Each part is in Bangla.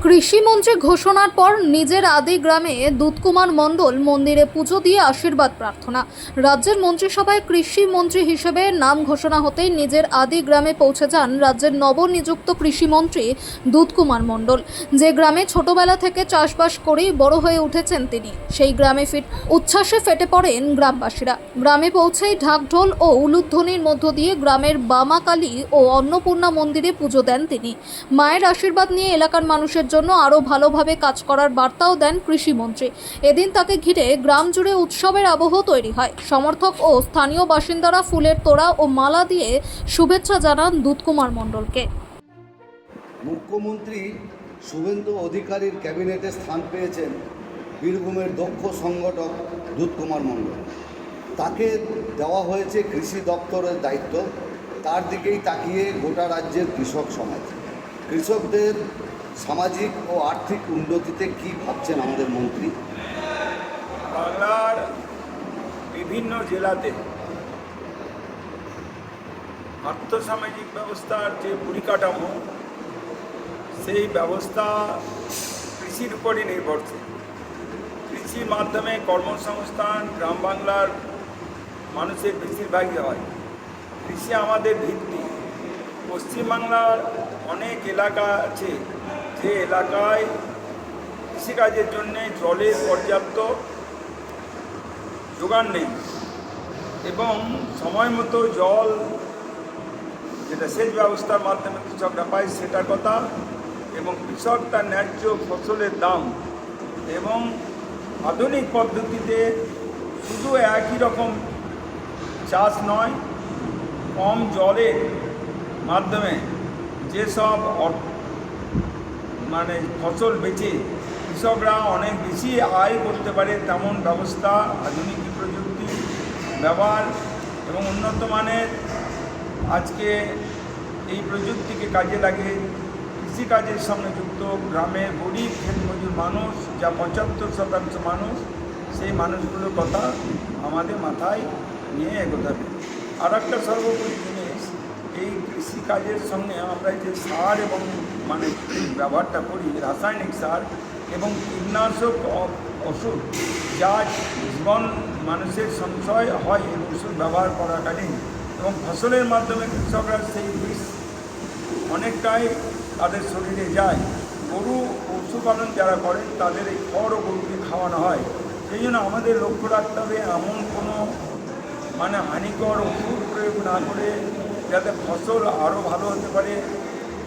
কৃষিমন্ত্রী ঘোষণার পর নিজের আদি গ্রামে দুধকুমার মণ্ডল মন্দিরে পুজো দিয়ে আশীর্বাদ প্রার্থনা। রাজ্যের মন্ত্রিসভায় কৃষিমন্ত্রী হিসেবে নাম ঘোষণা হতেই নিজের আদি গ্রামে পৌঁছে যান রাজ্যের নবনিযুক্ত কৃষিমন্ত্রী দুধকুমার মণ্ডল। যে গ্রামে ছোটবেলা থেকে চাষবাস করেই বড় হয়ে উঠেছেন তিনি, সেই গ্রামে উচ্ছ্বাসে ফেটে পড়েন গ্রামবাসীরা। গ্রামে পৌঁছেই ঢাকঢোল ও উলুধ্বনির মধ্য দিয়ে গ্রামের বামা কালী ও অন্নপূর্ণা মন্দিরে পুজো দেন তিনি। মায়ের আশীর্বাদ নিয়ে এলাকার মানুষের জন্য আরও ভালোভাবে কাজ করার বার্তাও দেন কৃষিমন্ত্রী। এদিন তাকে ঘিরে গ্রাম জুড়ে উৎসবের আবহ তৈরি হয়। সমর্থক ও স্থানীয় বাসিন্দারা ফুলের তোড়া ও মালা দিয়ে শুভেচ্ছা জানান দুধকুমার মণ্ডলকে। মুখ্যমন্ত্রী শুভেন্দু অধিকারীর ক্যাবিনেটে স্থান পেয়েছেন বীরভূমের দক্ষ সংগঠক দুধকুমার মণ্ডল। তাকে দেওয়া হয়েছে কৃষি দপ্তরের দায়িত্ব। তার দিকেই তাকিয়ে গোটা রাজ্যের কৃষক সমাজ, কৃষকদের সামাজিক ও আর্থিক উন্নতিতে কী ভাবছেন আমাদের মন্ত্রী? বাংলার বিভিন্ন জেলাতে আর্থসামাজিক ব্যবস্থার যে পরিকাঠামো, সেই ব্যবস্থা কৃষির উপরই নির্ভরশীল। কৃষির মাধ্যমে কর্মসংস্থান গ্রাম বাংলার মানুষের বেশিরভাগই হয়। কৃষি আমাদের ভিত্তি। পশ্চিমবাংলার অনেক এলাকা আছে যে এলাকায় কৃষিকাজের জন্যে জলের পর্যাপ্ত যোগান নেই এবং সময় মতো জল যেটা সেচ ব্যবস্থার মাধ্যমে কৃষকরা পায় সেটার কথা, এবং কৃষক তার ন্যায্য ফসলের দাম এবং আধুনিক পদ্ধতিতে শুধু একই রকম চাষ নয়, কম জলের মাধ্যমে যেসব ফসল বেচে কৃষকরা অনেক বেশি আয় করতে পারে তেমন ব্যবস্থা, আধুনিক প্রযুক্তি ব্যবহার এবং উন্নত মানের আজকে এই প্রযুক্তিকে কাজে লাগিয়ে কৃষিকাজের সঙ্গে যুক্ত গ্রামের গরিব ক্ষেতমজুর মানুষ, যা 75% মানুষ, সেই মানুষগুলোর কথা আমাদের মাথায় নিয়ে এগোতে হবে। আর একটা সর্বোপরি জিনিস, এই কৃষিকাজের সঙ্গে আমরা যে সার এবং ব্যবহারটা করি, রাসায়নিক সার এবং কীটনাশক ওষুধ, যা জীবন মানুষের সঞ্চয় হয় এই ওষুধ ব্যবহার করাকালীন, এবং ফসলের মাধ্যমে কৃষকরা সেই বিষ অনেকটাই তাদের শরীরে যায়। গরু পশুপালন যারা করেন তাদের এই খড় ও গরুকে খাওয়ানো হয়। সেই জন্য আমাদের লক্ষ্য রাখতে হবে এমন কোনো হানিকর ওষুধ প্রয়োগ না করে যাতে ফসল আরও ভালো হতে পারে।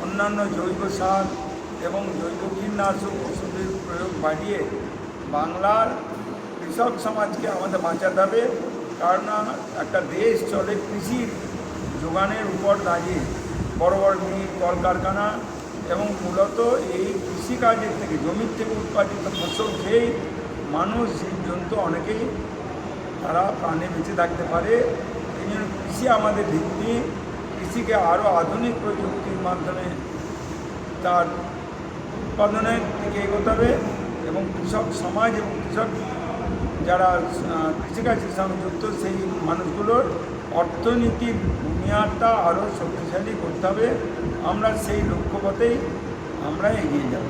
অন্যান্য জৈব সার এবং জৈব কীটনাশক ওষুধের প্রয়োগ বাড়িয়ে বাংলার কৃষক সমাজকে আমাদের বাঁচাতে হবে। কারণ একটা দেশ চলে কৃষির যোগানের উপর দাঁড়িয়ে। বড় বড় মিল, কলকারখানা এবং মূলত এই কৃষিকাজের থেকে, জমির থেকে উৎপাদিত ফসল খেয়ে মানুষ, জীবজন্তু অনেকেই তারা প্রাণে বেঁচে থাকতে পারে। এই জন্য কৃষি আমাদের ভিত্তি। কৃষিকে আরও আধুনিক প্রযুক্তির মাধ্যমে তার উৎপাদনের দিকে এগোতে হবে এবং কৃষক সমাজ এবং কৃষক যারা কৃষিকাজের সঙ্গে যুক্ত সেই মানুষগুলোর অর্থনীতির বুনিয়াদটা আরও শক্তিশালী করতে হবে। আমরা সেই লক্ষ্যপথেই আমরা এগিয়ে যাব।